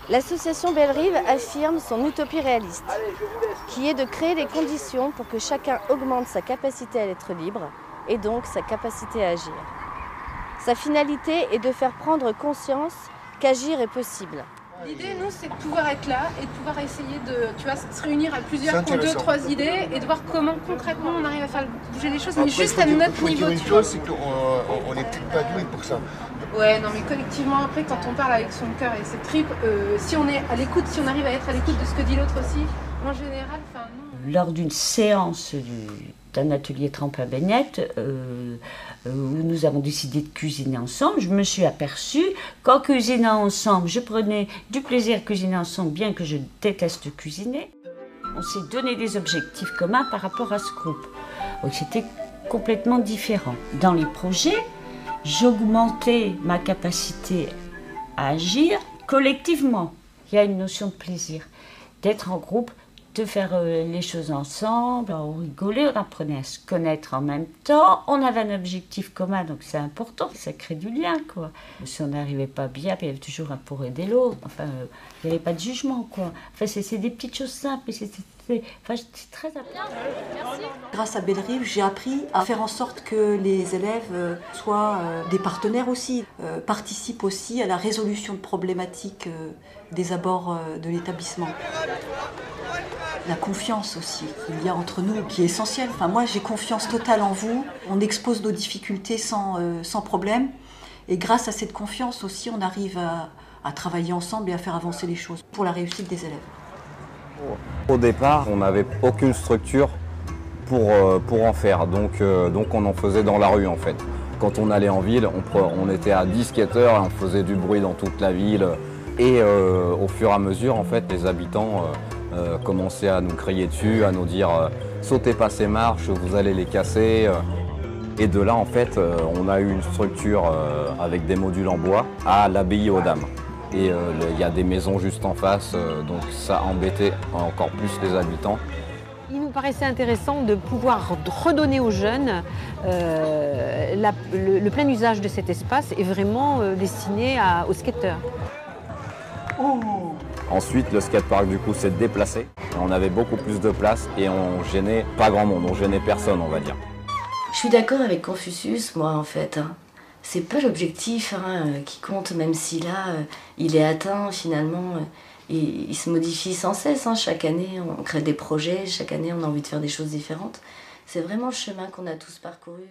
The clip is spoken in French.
L'association Belle Rive affirme son utopie réaliste, qui est de créer les conditions pour que chacun augmente sa capacité à être libre et donc sa capacité à agir. Sa finalité est de faire prendre conscience qu'agir est possible. L'idée, nous, c'est de pouvoir être là et de pouvoir essayer de, se réunir à plusieurs qui ont 2-3 idées et de voir comment concrètement on arrive à faire bouger les choses, mais juste à notre niveau. Une chose, c'est qu'on n'est peut-être pas doué pour ça. Ouais, non, mais collectivement, après, quand on parle avec son cœur et ses tripes, si on est à l'écoute, si on arrive à être à l'écoute de ce que dit l'autre aussi, en général, non. Lors d'une séance d'un atelier trempe-à-baignette, où nous avons décidé de cuisiner ensemble, je me suis aperçue qu'en cuisinant ensemble, je prenais du plaisir à cuisiner ensemble, bien que je déteste cuisiner. On s'est donné des objectifs communs par rapport à ce groupe. Donc c'était complètement différent. Dans les projets, j'augmentais ma capacité à agir collectivement. Il y a une notion de plaisir, d'être en groupe, de faire les choses ensemble, on rigolait, on apprenait à se connaître en même temps, on avait un objectif commun, donc c'est important, ça crée du lien, quoi. Si on n'arrivait pas bien, il y avait toujours un pour aider l'autre, enfin, il n'y avait pas de jugement, quoi. Enfin, c'est des petites choses simples, mais c'est très important. Grâce à Belle Rive, j'ai appris à faire en sorte que les élèves soient des partenaires aussi, participent aussi à la résolution de problématiques des abords de l'établissement. La confiance aussi qu'il y a entre nous, qui est essentielle. Enfin, moi, j'ai confiance totale en vous. On expose nos difficultés sans problème. Et grâce à cette confiance aussi, on arrive à travailler ensemble et à faire avancer les choses pour la réussite des élèves. Au départ, on n'avait aucune structure pour en faire. Donc on en faisait dans la rue, en fait. Quand on allait en ville, on était à 10 skateurs et on faisait du bruit dans toute la ville. Et au fur et à mesure, en fait, les habitants commençaient à nous crier dessus, à nous dire sautez pas ces marches, vous allez les casser. Et de là, en fait, on a eu une structure avec des modules en bois à l'abbaye aux Dames. Et il y a des maisons juste en face, donc ça embêtait encore plus les habitants. Il nous paraissait intéressant de pouvoir redonner aux jeunes le plein usage de cet espace et vraiment destiné aux skateurs. Oh. Ensuite, le skatepark du coup s'est déplacé. On avait beaucoup plus de place et on gênait pas grand monde, on gênait personne, on va dire. Je suis d'accord avec Confucius, moi, en fait. C'est pas l'objectif qui compte, même si là, il est atteint finalement. Et il se modifie sans cesse. Chaque année, on crée des projets, chaque année, on a envie de faire des choses différentes. C'est vraiment le chemin qu'on a tous parcouru.